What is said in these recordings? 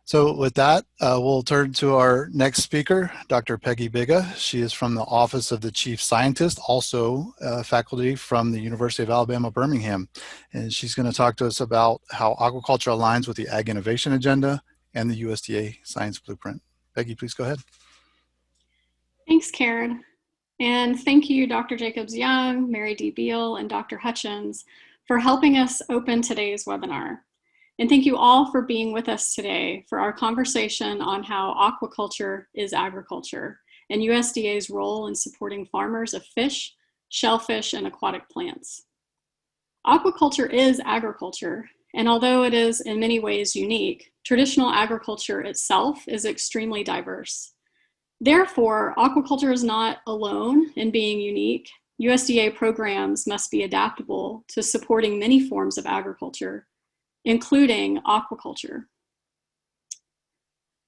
So with that, we'll turn to our next speaker, Dr. Peggy Biga. She is from the Office of the Chief Scientist, also faculty from the University of Alabama, Birmingham. And she's going to talk to us about how aquaculture aligns with the Ag Innovation Agenda and the USDA Science Blueprint. Peggy, please go ahead. Thanks, Karen. And thank you, Dr. Jacobs-Young, Mary D. Beal, and Dr. Hutchins for helping us open today's webinar. And thank you all for being with us today for our conversation on how aquaculture is agriculture and USDA's role in supporting farmers of fish, shellfish, and aquatic plants. Aquaculture is agriculture, and although it is in many ways unique, traditional agriculture itself is extremely diverse. Therefore, aquaculture is not alone in being unique. USDA programs must be adaptable to supporting many forms of agriculture, including aquaculture.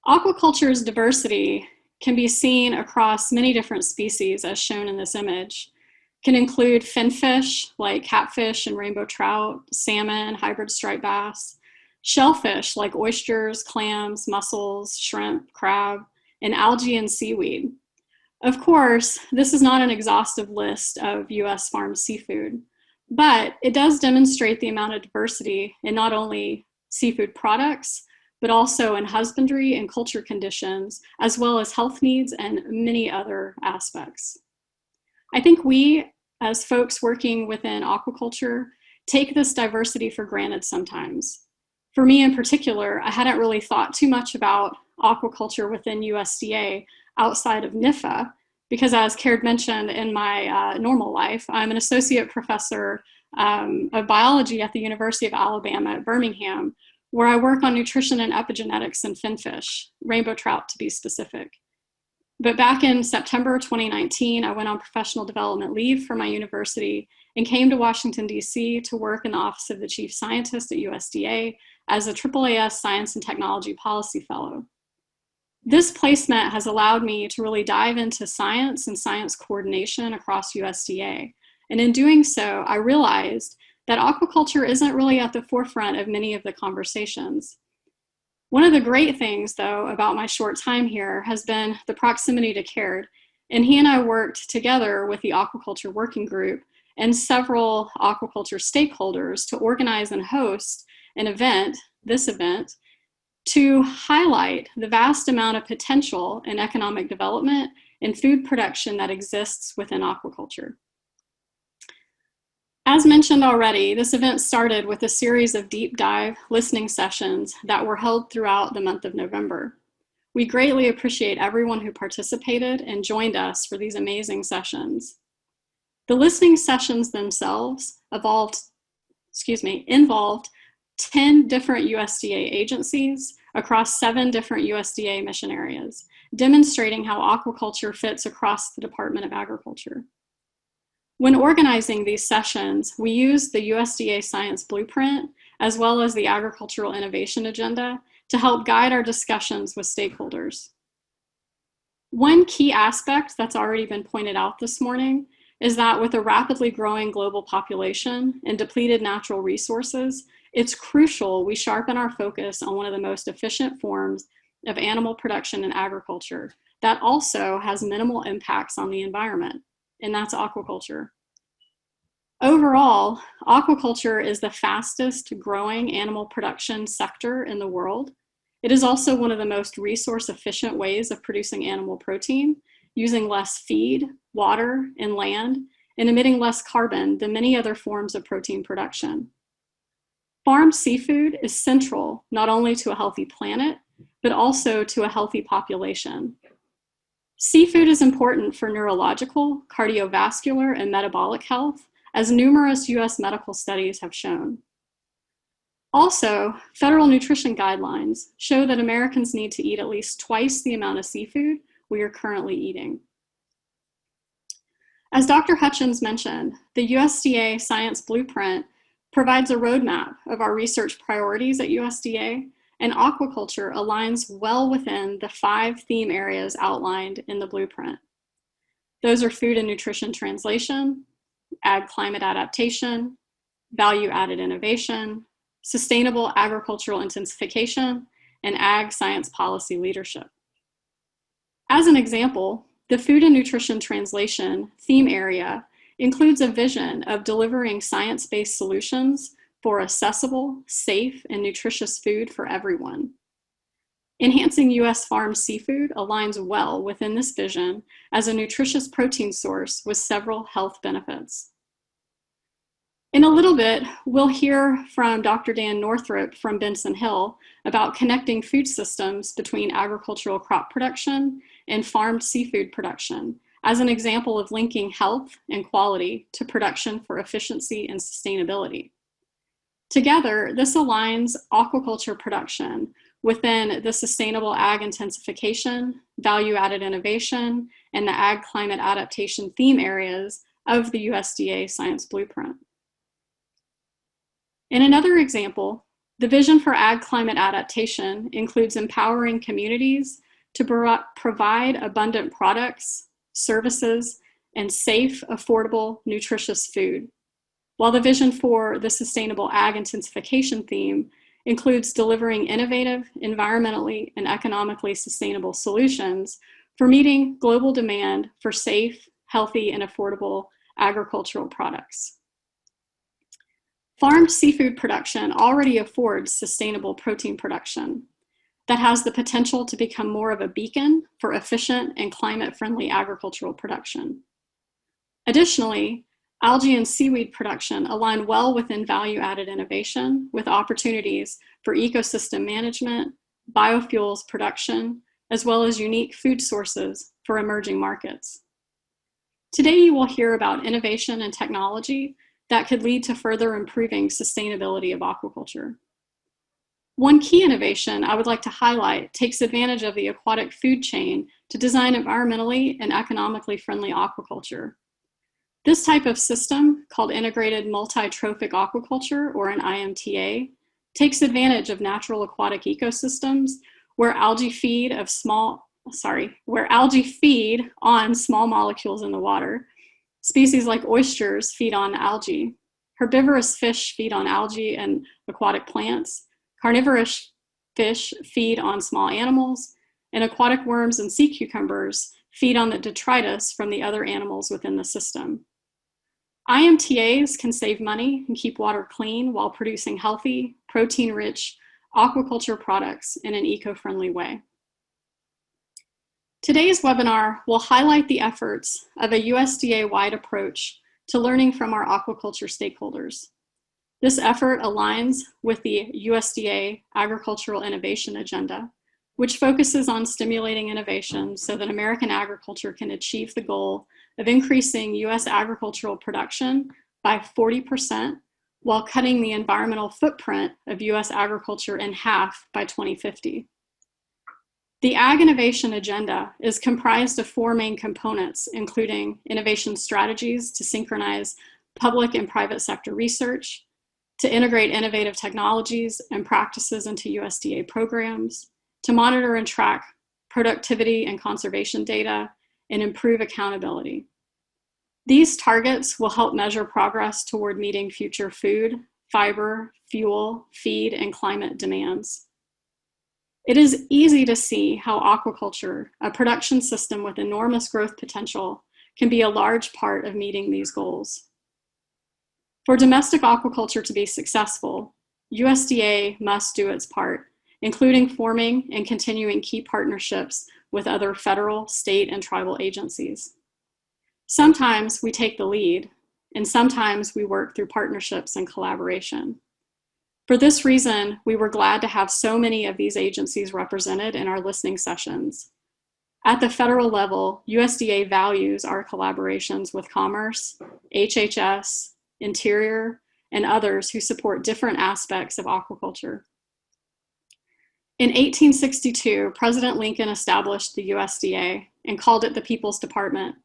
Aquaculture's diversity can be seen across many different species, as shown in this image. It can include finfish, like catfish and rainbow trout, salmon, hybrid striped bass, shellfish, like oysters, clams, mussels, shrimp, crab, and algae and seaweed. Of course, this is not an exhaustive list of US farmed seafood, but it does demonstrate the amount of diversity in not only seafood products, but also in husbandry and culture conditions, as well as health needs and many other aspects. I think we, as folks working within aquaculture, take this diversity for granted sometimes. For me in particular, I hadn't really thought too much about aquaculture within USDA outside of NIFA, because as Karen mentioned, in my normal life, I'm an associate professor of biology at the University of Alabama at Birmingham, where I work on nutrition and epigenetics in finfish, rainbow trout to be specific. But back in September 2019, I went on professional development leave for my university and came to Washington, D.C. to work in the Office of the Chief Scientist at USDA as a AAAS Science and Technology Policy Fellow. This placement has allowed me to really dive into science and science coordination across USDA. And in doing so, I realized that aquaculture isn't really at the forefront of many of the conversations. One of the great things, though, about my short time here has been the proximity to Karen. And he and I worked together with the Aquaculture Working Group and several aquaculture stakeholders to organize and host an event, this event, to highlight the vast amount of potential in economic development and food production that exists within aquaculture. As mentioned already, this event started with a series of deep dive listening sessions that were held throughout the month of November. We greatly appreciate everyone who participated and joined us for these amazing sessions. The listening sessions themselves involved 10 different USDA agencies across 7 different USDA mission areas, demonstrating how aquaculture fits across the Department of Agriculture. When organizing these sessions, we used the USDA Science Blueprint, as well as the Agricultural Innovation Agenda, to help guide our discussions with stakeholders. One key aspect that's already been pointed out this morning is that with a rapidly growing global population and depleted natural resources, it's crucial we sharpen our focus on one of the most efficient forms of animal production and agriculture that also has minimal impacts on the environment, and that's aquaculture. Overall, aquaculture is the fastest growing animal production sector in the world. It is also one of the most resource efficient ways of producing animal protein, using less feed, water, and land, and emitting less carbon than many other forms of protein production. Farmed seafood is central not only to a healthy planet, but also to a healthy population. Seafood is important for neurological, cardiovascular, and metabolic health, as numerous US medical studies have shown. Also, federal nutrition guidelines show that Americans need to eat at least twice the amount of seafood we are currently eating. As Dr. Hutchins mentioned, the USDA Science Blueprint provides a roadmap of our research priorities at USDA, and aquaculture aligns well within the 5 theme areas outlined in the blueprint. Those are food and nutrition translation, ag climate adaptation, value-added innovation, sustainable agricultural intensification, and ag science policy leadership. As an example, the Food and Nutrition Translation theme area includes a vision of delivering science-based solutions for accessible, safe, and nutritious food for everyone. Enhancing U.S. farm seafood aligns well within this vision as a nutritious protein source with several health benefits. In a little bit, we'll hear from Dr. Dan Northrup from Benson Hill about connecting food systems between agricultural crop production and farmed seafood production as an example of linking health and quality to production for efficiency and sustainability. Together, this aligns aquaculture production within the sustainable ag intensification, value-added innovation, and the ag climate adaptation theme areas of the USDA Science Blueprint. In another example, the vision for ag climate adaptation includes empowering communities to provide abundant products, services, and safe, affordable, nutritious food. While the vision for the sustainable ag intensification theme includes delivering innovative, environmentally and economically sustainable solutions for meeting global demand for safe, healthy, and affordable agricultural products. Farmed seafood production already affords sustainable protein production that has the potential to become more of a beacon for efficient and climate-friendly agricultural production. Additionally, algae and seaweed production align well within value-added innovation with opportunities for ecosystem management, biofuels production, as well as unique food sources for emerging markets. Today, you will hear about innovation and technology that could lead to further improving sustainability of aquaculture. One key innovation I would like to highlight takes advantage of the aquatic food chain to design environmentally and economically friendly aquaculture. This type of system, called Integrated Multi-Trophic Aquaculture, or an IMTA, takes advantage of natural aquatic ecosystems where algae feed on small molecules in the water. Species like oysters feed on algae. Herbivorous fish feed on algae and aquatic plants. Carnivorous fish feed on small animals, and aquatic worms and sea cucumbers feed on the detritus from the other animals within the system. IMTAs can save money and keep water clean while producing healthy, protein-rich aquaculture products in an eco-friendly way. Today's webinar will highlight the efforts of a USDA-wide approach to learning from our aquaculture stakeholders. This effort aligns with the USDA Agricultural Innovation Agenda, which focuses on stimulating innovation so that American agriculture can achieve the goal of increasing US agricultural production by 40% while cutting the environmental footprint of US agriculture in half by 2050. The Ag Innovation Agenda is comprised of four main components, including innovation strategies to synchronize public and private sector research, to integrate innovative technologies and practices into USDA programs, to monitor and track productivity and conservation data, and improve accountability. These targets will help measure progress toward meeting future food, fiber, fuel, feed, and climate demands. It is easy to see how aquaculture, a production system with enormous growth potential, can be a large part of meeting these goals. For domestic aquaculture to be successful, USDA must do its part, including forming and continuing key partnerships with other federal, state, and tribal agencies. Sometimes we take the lead, and sometimes we work through partnerships and collaboration. For this reason, we were glad to have so many of these agencies represented in our listening sessions. At the federal level, USDA values our collaborations with Commerce, HHS, Interior, and others who support different aspects of aquaculture. In 1862, President Lincoln established the USDA and called it the People's Department.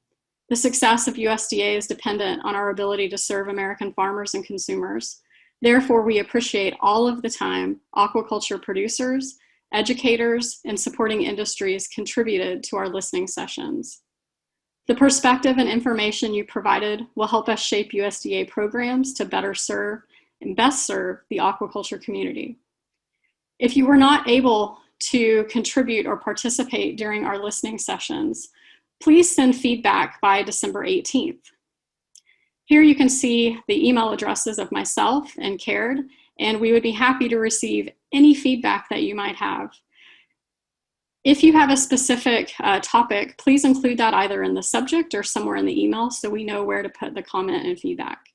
The success of USDA is dependent on our ability to serve American farmers and consumers. Therefore, we appreciate all of the time aquaculture producers, educators, and supporting industries contributed to our listening sessions. The perspective and information you provided will help us shape USDA programs to better serve and best serve the aquaculture community. If you were not able to contribute or participate during our listening sessions, please send feedback by December 18th. Here you can see the email addresses of myself and Caird, and we would be happy to receive any feedback that you might have. If you have a specific topic, please include that either in the subject or somewhere in the email so we know where to put the comment and feedback.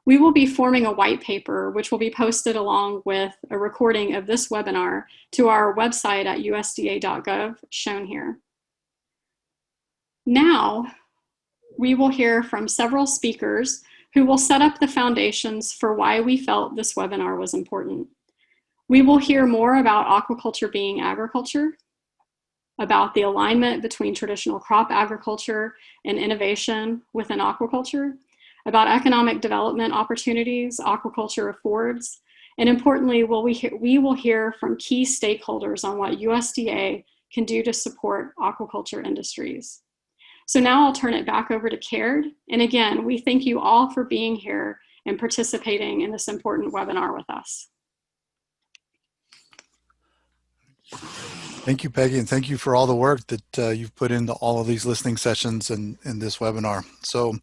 We will be forming a white paper, which will be posted along with a recording of this webinar to our website at usda.gov, shown here. Now, we will hear from several speakers who will set up the foundations for why we felt this webinar was important. We will hear more about aquaculture being agriculture, about the alignment between traditional crop agriculture and innovation within aquaculture, about economic development opportunities aquaculture affords, and importantly, we will hear from key stakeholders on what USDA can do to support aquaculture industries. So now I'll turn it back over to Caird. And again, we thank you all for being here and participating in this important webinar with us. Thank you, Peggy, and thank you for all the work that you've put into all of these listening sessions and this webinar. So